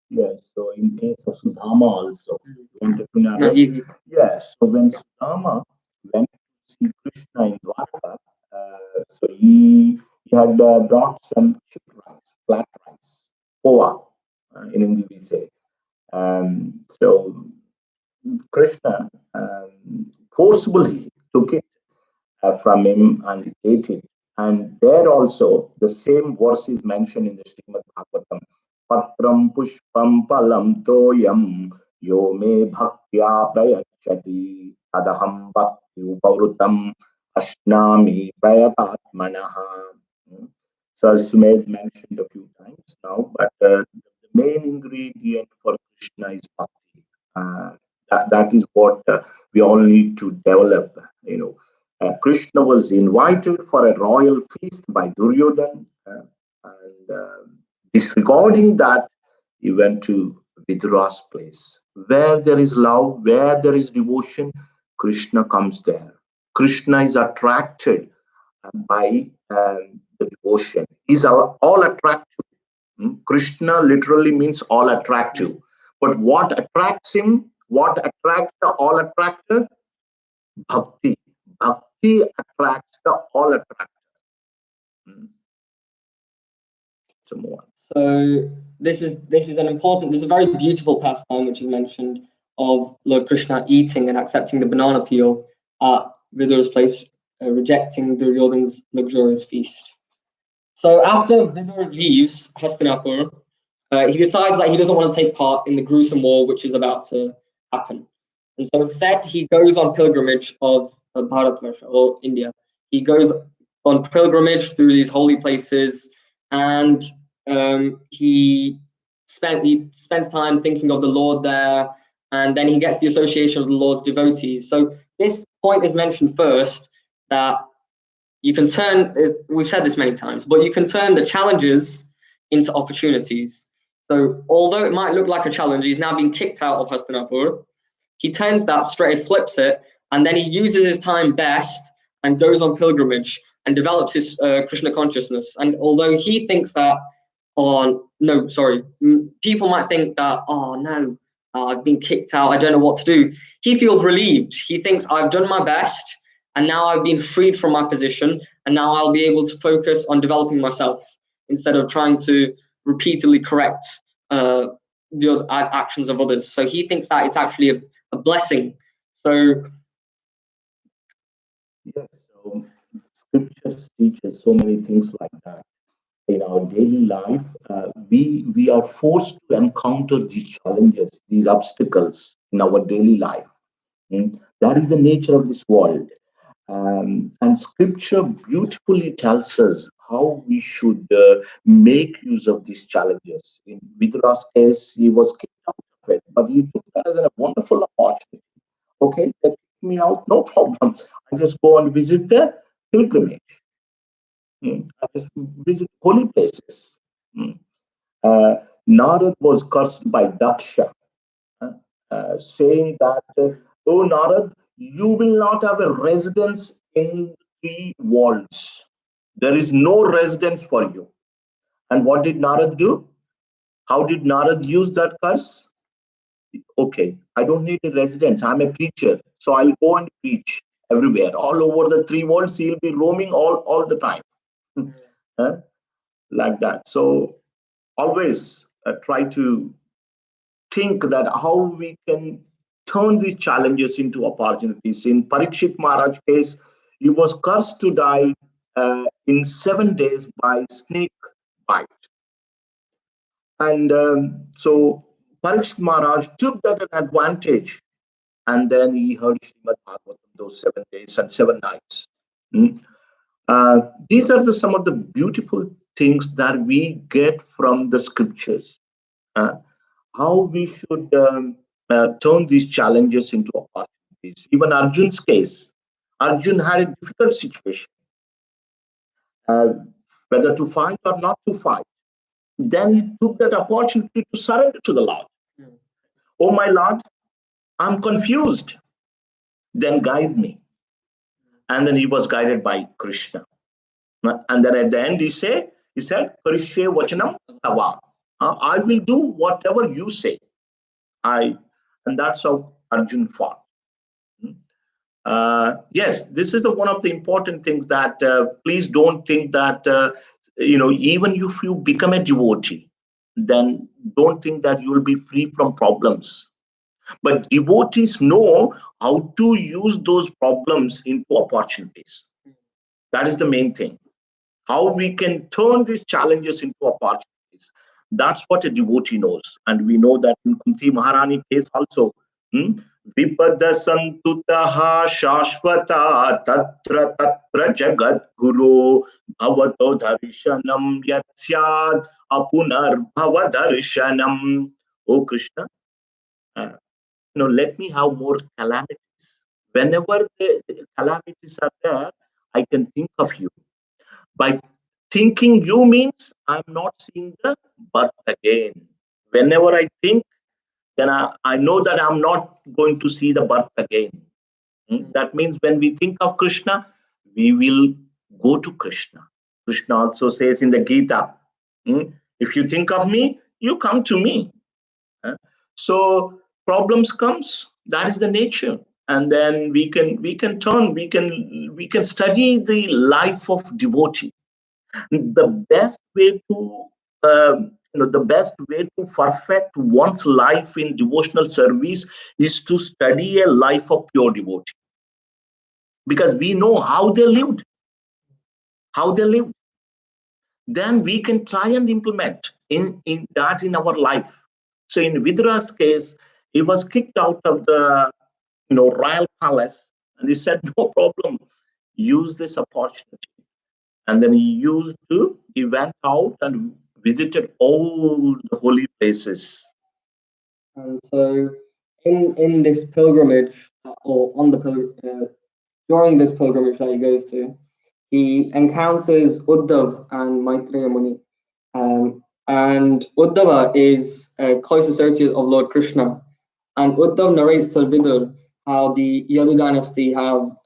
Yes, so in case of Sudama also, wanted to know. No, Yes, so when Sudama went to see Krishna in Dwarka, so he had brought some chipped rice, flat rice, poa, in Hindi we say. So Krishna forcibly took it from him and ate it. And there also the same verse is mentioned in the Srimad Bhagavatam. Patram pushpam palam toyam yo me bhaktya prayachati adaham bhakti upavrutam ashnami prayatatmanaha. So as Sumedh mentioned a few times now, but the main ingredient for Krishna is bhakti. That is what we all need to develop. Krishna was invited for a royal feast by Duryodhana, and disregarding that, he went to Vidura's place. Where there is love, where there is devotion, Krishna comes there. Krishna is attracted by the devotion. He's all attractive. Krishna literally means all attractive. But what attracts him? What attracts the all attractor? Bhakti. Bhakti attracts the all attractor. So this is a very beautiful pastime which is mentioned of Lord Krishna eating and accepting the banana peel at Vidura's place, rejecting Duryodhana's luxurious feast. So after Vidura leaves Hastinapur, he decides that he doesn't want to take part in the gruesome war which is about to happen. And so instead, he goes on pilgrimage of Bharatvarsha, or India. He goes on pilgrimage through these holy places, and he spends time thinking of the Lord there, and then he gets the association of the Lord's devotees. So this point is mentioned first, that you can turn, we've said this many times, but you can turn the challenges into opportunities. So although it might look like a challenge, he's now been kicked out of Hastinapur, he turns that straight, flips it, and then he uses his time best and goes on pilgrimage and develops his Krishna consciousness. And although he thinks that, people might think that, oh no, I've been kicked out, I don't know what to do. He feels relieved. He thinks, I've done my best, and now I've been freed from my position, and now I'll be able to focus on developing myself instead of trying to repeatedly correct the actions of others. So he thinks that it's actually a blessing. So yes, so scriptures teach us so many things like that. In our daily life, we are forced to encounter these challenges, these obstacles in our daily life. That is the nature of this world. And scripture beautifully tells us how we should make use of these challenges. In Vidhura's case, he was kicked out of it, but he took that as a wonderful opportunity. Okay, they kick me out, no problem. I just go and visit the pilgrimage. I just visit holy places. Narad was cursed by Daksha, saying that, oh Narad, you will not have a residence in the walls. There is no residence for you. And what did Narad do? How did Narad use that curse? Okay, I don't need a residence. I'm a preacher. So I'll go and preach everywhere. All over the three worlds, he'll be roaming all the time. Like that. So always try to think that how we can turn these challenges into opportunities. In Parikshit Maharaj case, he was cursed to die in 7 days by snake bite. And so Parikshit Maharaj took that an advantage, and then he heard Srimad Bhagavatam those 7 days and 7 nights. These are some of the beautiful things that we get from the scriptures. How we should turn these challenges into opportunities. Even Arjun's case, Arjun had a difficult situation, whether to fight or not to fight. Then he took that opportunity to surrender to the Lord. Oh, my Lord, I'm confused. Then guide me. And then he was guided by Krishna. And then at the end, he said, Parishe Vachanam Tava. I will do whatever you say. And that's how Arjun fought. Yes, this is one of the important things that please don't think that, even if you become a devotee, then don't think that you will be free from problems. But devotees know how to use those problems into opportunities. That is the main thing. How we can turn these challenges into opportunities. That's what a devotee knows. And we know that in Kunti Maharani case also, Vipada Santutaha Shashvata Tatra Tatra Jagat Guru Bhavato Dharishanam Yatsyad Apunar Bhavadarshanam. Oh Krishna, let me have more calamities. Whenever the calamities are there, I can think of you. By thinking you means I'm not seeing the birth again. Whenever I think, then I know that I'm not going to see the birth again. That means when we think of Krishna, we will go to Krishna. Krishna also says in the Gita, if you think of me, you come to me. So problems comes, that is the nature. And then we can study the life of devotee. The best way to perfect one's life in devotional service is to study a life of pure devotee, because we know how they lived. then we can try and implement in that in our life. So in Vidura's case, he was kicked out of the royal palace, and he said, no problem, use this opportunity. And then he went out and visited all the holy places. And so, in this pilgrimage, or on the during this pilgrimage that he goes to, he encounters Uddhav and Maitreya Muni. And Uddhava is a close associate of Lord Krishna. And Uddhav narrates to Vidur how the Yadu dynasty have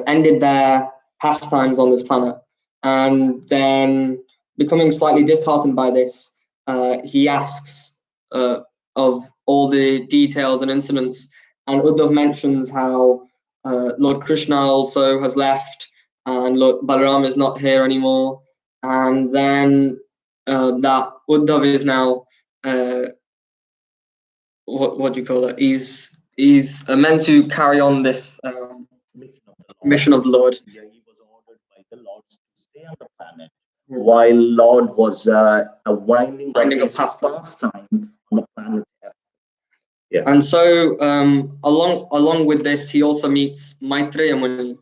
ended their pastimes on this planet. And then, becoming slightly disheartened by this, he asks of all the details and incidents. And Uddhav mentions how Lord Krishna also has left, and Lord Balaram is not here anymore. And then that Uddhav is now what do you call it? He's meant to carry on this mission of the Lord. Yeah, he was ordered by the Lord to stay on the planet while Lord was winding up his pastime on the planet. Yeah. And so along with this, he also meets Maitreya Muni,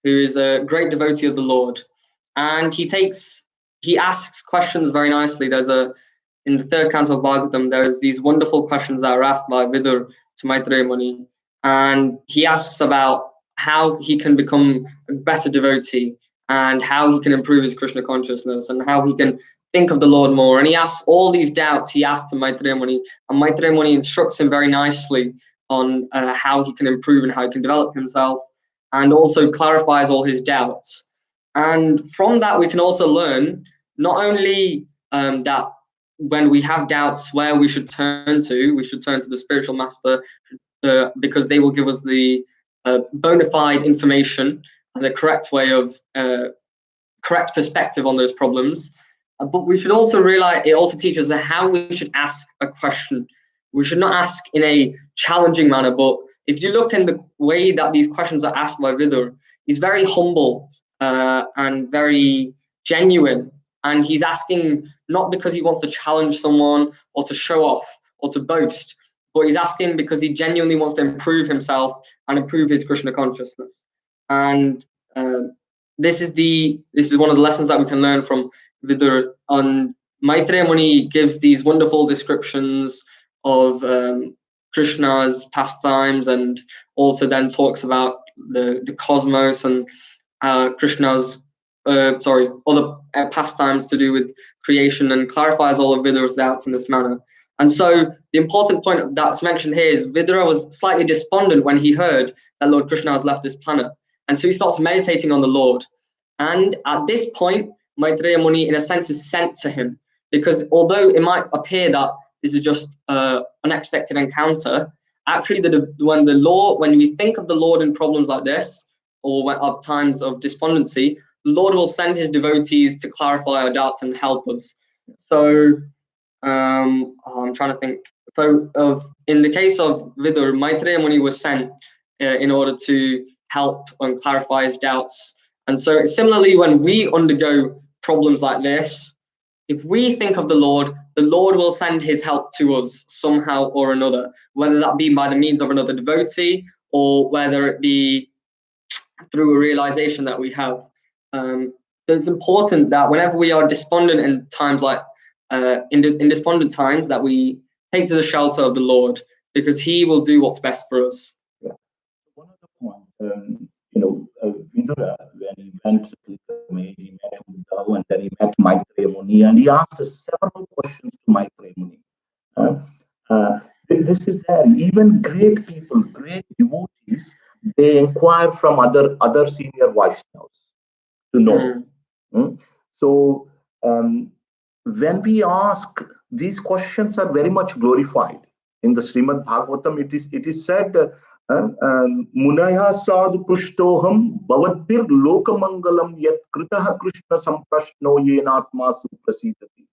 who is a great devotee of the Lord, and he asks questions very nicely. In the third canto of Bhagavatam, there's these wonderful questions that are asked by Vidur to Maitreya Muni, and he asks about how he can become a better devotee, and how he can improve his Krishna consciousness, and how he can think of the Lord more. And he asks all these doubts, he asks to Maitreya Muni, and Maitreya Muni instructs him very nicely on how he can improve and how he can develop himself, and also clarifies all his doubts. And from that, we can also learn not only that when we have doubts where we should turn to the spiritual master, because they will give us the bona fide information and the correct way of correct perspective on those problems. But we should also realize it also teaches us how we should ask a question. We should not ask in a challenging manner, but if you look in the way that these questions are asked by Vidur, he's very humble and very genuine. And he's asking not because he wants to challenge someone or to show off or to boast, but he's asking because he genuinely wants to improve himself and improve his Krishna consciousness. And this is one of the lessons that we can learn from Vidur. And Maitreya Muni gives these wonderful descriptions of Krishna's pastimes, and also then talks about the cosmos and Krishna's other pastimes to do with creation, and clarifies all of Vidura's doubts in this manner. And so the important point that's mentioned here is Vidura was slightly despondent when he heard that Lord Krishna has left this planet. And so he starts meditating on the Lord. And at this point, Maitreya Muni, in a sense, is sent to him, because although it might appear that this is just an unexpected encounter, actually, when we think of the Lord in problems like this, or when at times of despondency, the Lord will send his devotees to clarify our doubts and help us. So I'm trying to think. So in the case of Vidur, Maitreya Muni was sent in order to help and clarify his doubts. And so similarly, when we undergo problems like this, if we think of the Lord will send his help to us somehow or another, whether that be by the means of another devotee, or whether it be through a realization that we have. So it's important that whenever we are despondent in times like in despondent times, that we take to the shelter of the Lord, because he will do what's best for us. Yeah. One other point, Vidura, when he went to pilgrimage, he met Uddhav, and then he met Maitreya Muni, and he asked several questions to Maitreya Muni. This is there. Even great people, great devotees, they inquire from other senior Vaishnavas to know. So when we ask, these questions are very much glorified. In the Srimad Bhagavatam, it is said, Munaya sadhu pushtoham bhavadbir lokamangalam yat kritaha krishna samprashno yenatma suprasidati.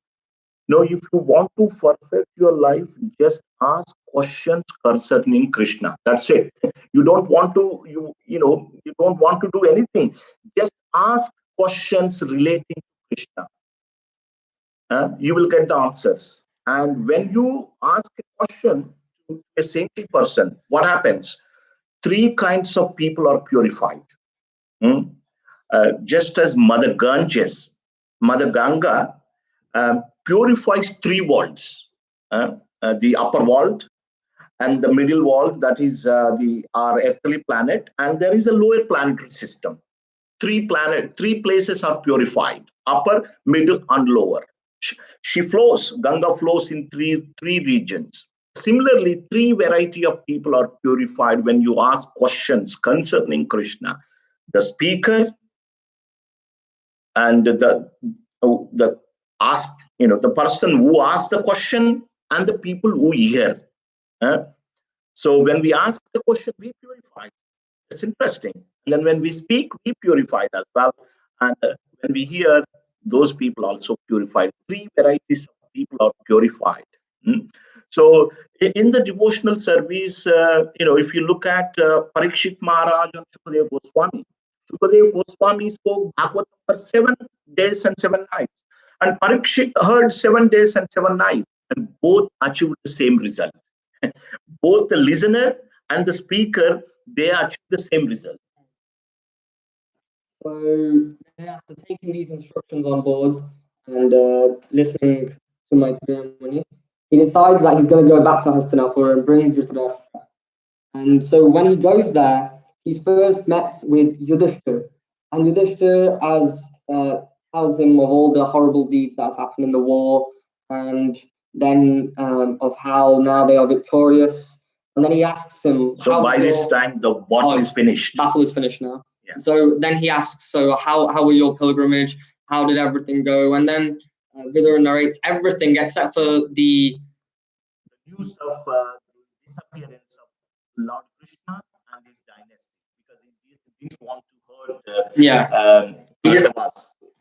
Now, if you want to perfect your life, just ask questions concerning Krishna. That's it. You don't want to, you don't want to do anything. Just ask questions relating to Krishna, you will get the answers. And when you ask a question to a saintly person, what happens? Three kinds of people are purified. Hmm? Just as Mother Ganga purifies three worlds, the upper world and the middle world, that is our earthly planet, and there is a lower planetary system. Three places are purified: upper, middle, and lower. Ganga flows in three regions. Similarly, three variety of people are purified when you ask questions concerning Krishna: the speaker, and the ask, the person who asks the question, and the people who hear. Uh, so when we ask the question, we purify. It's interesting. And then when we speak, we purify as well. And when we hear, those people also purified. Three varieties of people are purified. Mm. So in the devotional service, if you look at Parikshit Maharaj and Shukadev Goswami, Shukadev Goswami spoke Bhagavatam for 7 days and 7 nights. And Parikshit heard 7 days and 7 nights. And both achieved the same result. Both the listener and the speaker, they achieve the same result. So after taking these instructions on board and listening to my ceremony, he decides that he's going to go back to Hastinapur and bring Dhritarashtra. And so when he goes there, he's first met with Yudhishthir. And Yudhishthir tells him of all the horrible deeds that have happened in the war, and then of how now they are victorious. And then he asks him. So by this time, the battle is finished. Battle is finished now. Yeah. So then he asks, so how were your pilgrimage? How did everything go? And then Vidhura narrates everything except for the news of the disappearance of Lord Krishna and his dynasty, because he didn't want to hurt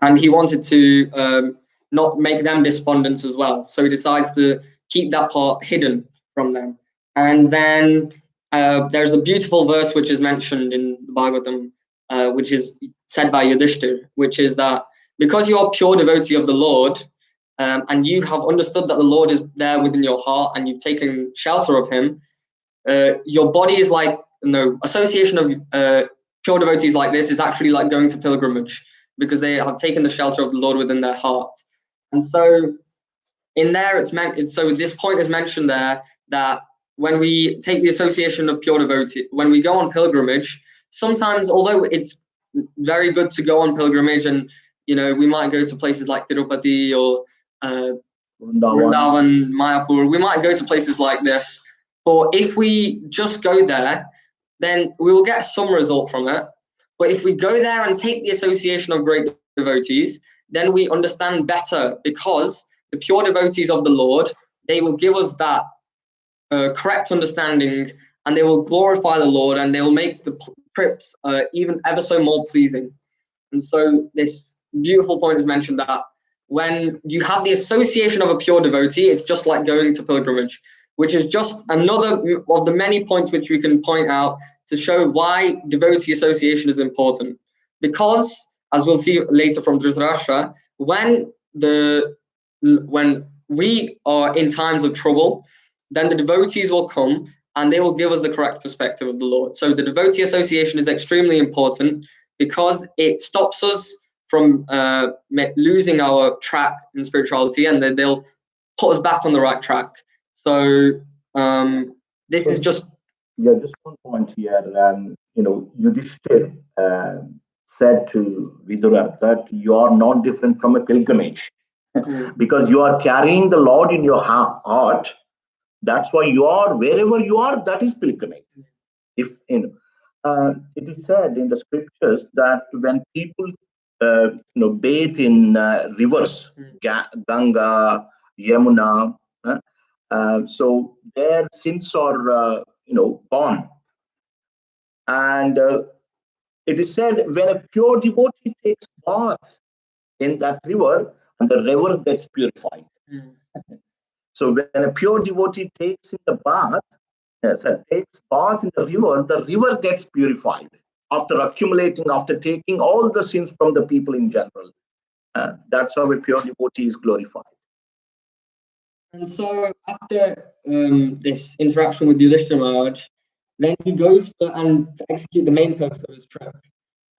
and he wanted to not make them despondent as well. So he decides to keep that part hidden from them. And then there's a beautiful verse which is mentioned in the Bhagavatam, which is said by Yudhishthir, which is that because you are pure devotee of the Lord, and you have understood that the Lord is there within your heart, and you've taken shelter of him, your body is like, association of pure devotees like this is actually like going to pilgrimage, because they have taken the shelter of the Lord within their heart. And so in there, so this point is mentioned there, that when we take the association of pure devotee, when we go on pilgrimage, sometimes, although it's very good to go on pilgrimage, and we might go to places like Tirupati or Vrindavan, Mayapur, we might go to places like this, but if we just go there, then we will get some result from it. But if we go there and take the association of great devotees, then we understand better, because the pure devotees of the Lord, they will give us that correct understanding, and they will glorify the Lord, and they will make the trips even ever so more pleasing. And so this beautiful point is mentioned, that when you have the association of a pure devotee, it's just like going to pilgrimage, which is just another of the many points which we can point out to show why devotee association is important. Because, as we'll see later from Dhritarashtra, when we are in times of trouble, then the devotees will come and they will give us the correct perspective of the Lord. So the devotee association is extremely important, because it stops us from losing our track in spirituality, and then they'll put us back on the right track. So this is just one point here. Yudhishthir said to Vidura that you are not different from a pilgrimage, because you are carrying the Lord in your heart. That's why you are wherever you are. That is pilgrimage. If it is said in the scriptures that when people bathe in rivers, Ganga, Yamuna, so their sins are gone. And it is said when a pure devotee takes bath in that river, and the river gets purified. So when a pure devotee takes in the bath, takes bath in the river gets purified after accumulating, after taking all the sins from the people in general. That's how a pure devotee is glorified. And so after this interaction with Yudhishthira Maharaj, then he goes to execute the main purpose of his trip.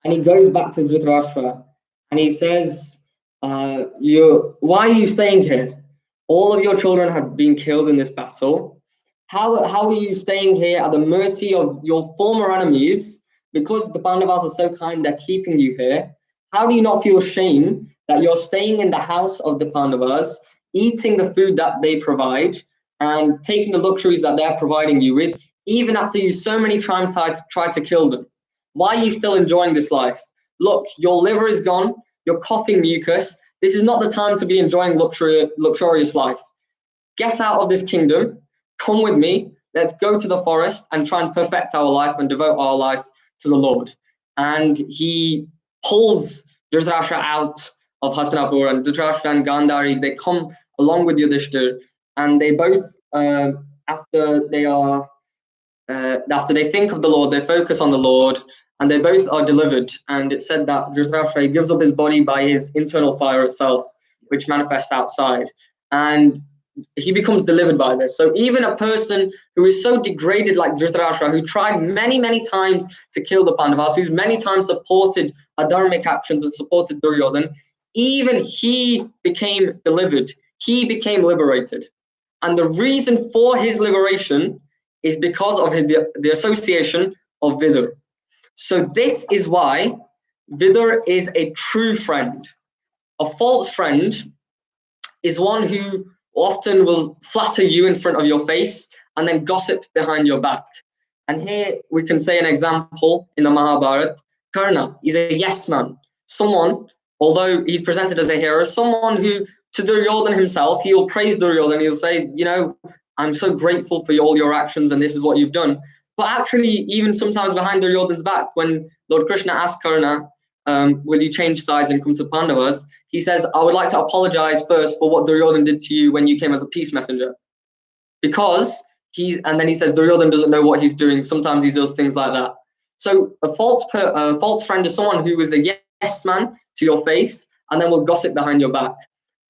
And he goes back to Dhritarashtra and he says, why are you staying here? All of your children have been killed in this battle. How are you staying here at the mercy of your former enemies? Because the Pandavas are so kind, they're keeping you here. How do you not feel shame that you're staying in the house of the Pandavas, eating the food that they provide, and taking the luxuries that they're providing you with, even after you so many times tried to kill them? Why are you still enjoying this life? Look, your liver is gone, you're coughing mucus. This is not the time to be enjoying luxurious life. Get out of this kingdom, come with me, let's go to the forest and try and perfect our life and devote our life to the Lord. And he pulls Dhritarashtra out of Hastinapur, and Dhritarashtra and Gandhari, they come along with Yudhishthira, and they both, after they think of the Lord, they focus on the Lord, and they both are delivered. And it's said that Dhritarashtra gives up his body by his internal fire itself, which manifests outside. And he becomes delivered by this. So even a person who is so degraded like Dhritarashtra, who tried many, many times to kill the Pandavas, who's many times supported adharmic actions and supported Duryodhana, even he became delivered. He became liberated. And the reason for his liberation is because of the association of Vidhura. So this is why Vidhura is a true friend. A false friend is one who often will flatter you in front of your face and then gossip behind your back. And here we can say an example in the Mahabharat. Karna is a yes man. Someone, although he's presented as a hero, someone who, to Duryodhana himself, he will praise Duryodhana. He'll say, I'm so grateful for all your actions and this is what you've done. But actually, even sometimes behind Duryodhana's back, when Lord Krishna asks Karna, will you change sides and come to Pandavas? He says, I would like to apologize first for what Duryodhana did to you when you came as a peace messenger. And then he says, Duryodhana doesn't know what he's doing. Sometimes he does things like that. So a false friend is someone who is a yes man to your face and then will gossip behind your back.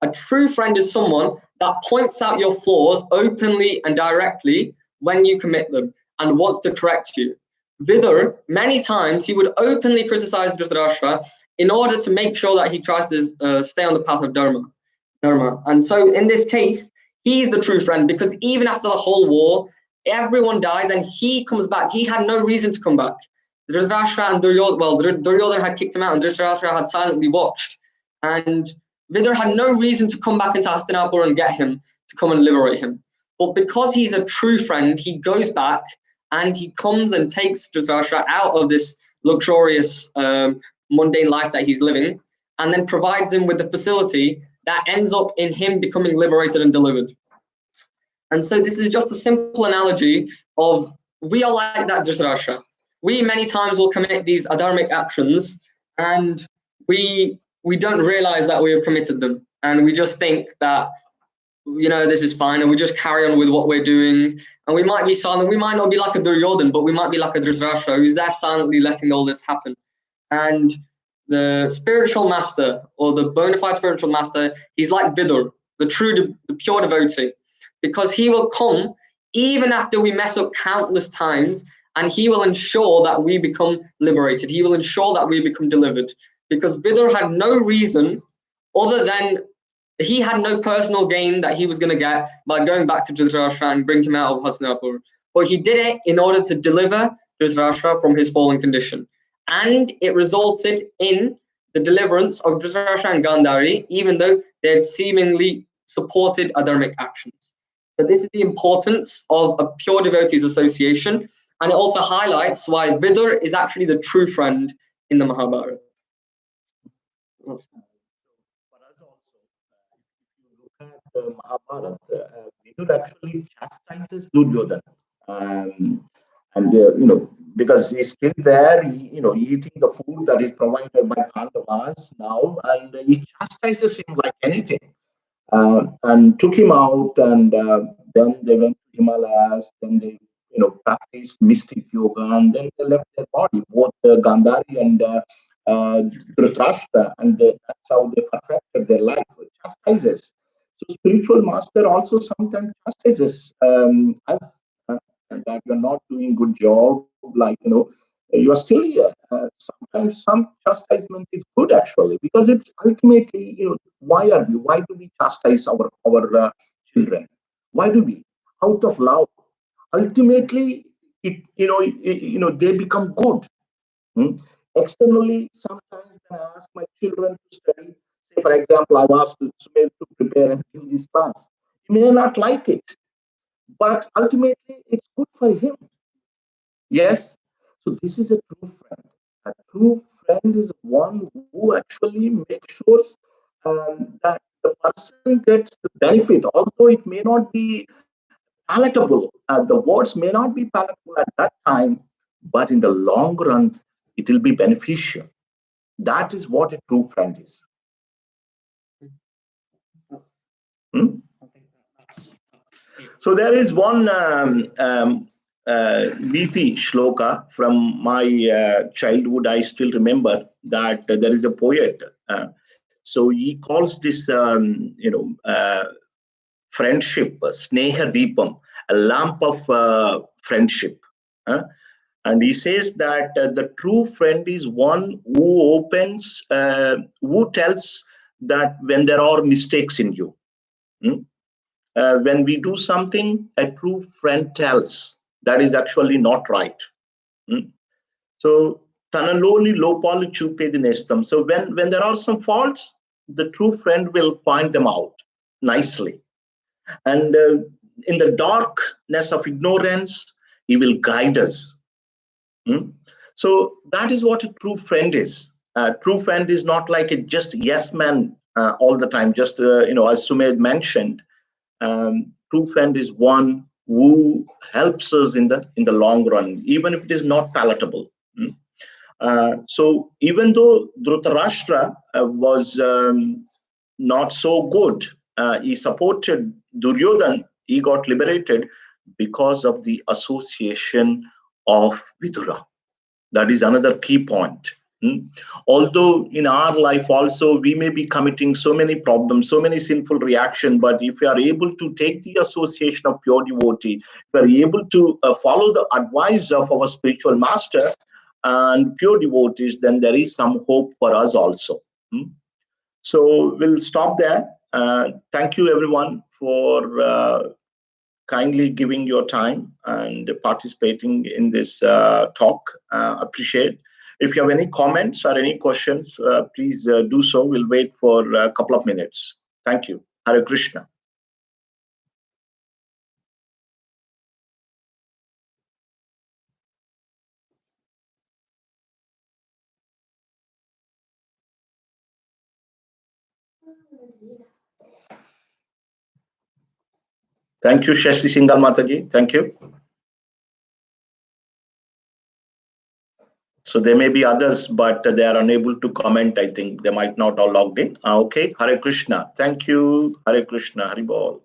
A true friend is someone that points out your flaws openly and directly when you commit them and wants to correct you. Vidhura, many times, he would openly criticize Dhritarashtra in order to make sure that he tries to stay on the path of Dharma. And so in this case, he's the true friend, because even after the whole war, everyone dies and he comes back. He had no reason to come back. Dhritarashtra and Duryodhana had kicked him out and Dhritarashtra had silently watched. And Vidhura had no reason to come back into Hastinapur and get him to come and liberate him. But because he's a true friend, he goes back and he comes and takes Dhritarashtra out of this luxurious, mundane life that he's living, and then provides him with the facility that ends up in him becoming liberated and delivered. And so this is just a simple analogy of, we are like that Dhritarashtra. We many times will commit these adharmic actions and we don't realize that we have committed them. And we just think that, this is fine, and we just carry on with what we're doing. And we might be silent. We might not be like a Duryodhana, but we might be like a Dhritarashtra who's there silently letting all this happen. And the spiritual master, or the bona fide spiritual master, he's like Vidhura, the pure devotee, because he will come even after we mess up countless times, and he will ensure that we become liberated. He will ensure that we become delivered, because Vidhura had no reason other than he had no personal gain that he was going to get by going back to Dhritarashtra and bring him out of Hastinapur. But he did it in order to deliver Dhritarashtra from his fallen condition. And it resulted in the deliverance of Dhritarashtra and Gandhari, even though they had seemingly supported adharmic actions. So this is the importance of a pure devotee's association. And it also highlights why Vidhura is actually the true friend in the Mahabharata. Mahabharata, Vidura actually chastises Duryodhana, because he's still there, eating the food that is provided by Pandavas now, and he chastises him like anything, and took him out, and then they went to Himalayas, then they, practiced mystic yoga, and then they left their body. Both Gandhari and Dhritarashtra, and that's how they perfected their life. Chastises. So spiritual master also sometimes chastises us, and that you're not doing good job. Like you are still here. Sometimes some chastisement is good actually, because it's ultimately, why are we? Why do we chastise our children? Why do we? Out of love. Ultimately, they become good. Hmm? Externally, sometimes when I ask my children to study, say for example, I've asked Sumit to prepare and give this class. He may not like it, but ultimately it's good for him. Yes. So this is a true friend. A true friend is one who actually makes sure that the person gets the benefit, although it may not be palatable. The words may not be palatable at that time, but in the long run, it will be beneficial. That is what a true friend is. Hmm? So there is one Niti shloka from my childhood. I still remember that there is a poet. So he calls this, friendship, Sneha Deepam, a lamp of friendship. Uh, and he says that the true friend is one who tells that when there are mistakes in you. Hmm? When we do something, a true friend tells that is actually not right. Hmm? So, tanaloni lopalu chupedi nestam. So when there are some faults, the true friend will point them out nicely. And in the darkness of ignorance, he will guide us. Hmm? So that is what a true friend is. A true friend is not like a just yes man all the time. Just as Sumedh mentioned, true friend is one who helps us in the long run, even if it is not palatable. Hmm? So even though Dhritarashtra was not so good, he supported Duryodhan. He got liberated because of the association of Vidhura. That is another key point. Hmm? Although in our life also we may be committing so many problems, so many sinful reactions, but if we are able to take the association of pure devotee, if we are able to follow the advice of our spiritual master and pure devotees, then there is some hope for us also. Hmm? So we'll stop there. Thank you everyone for kindly giving your time and participating in this talk. Appreciate. If you have any comments or any questions, please do so. We'll wait for a couple of minutes. Thank you. Hare Krishna. Thank you, Shasti Singal Mataji. Thank you. So there may be others, but they are unable to comment. I think they might not all logged in. Okay. Hare Krishna. Thank you. Hare Krishna. Hari Bol.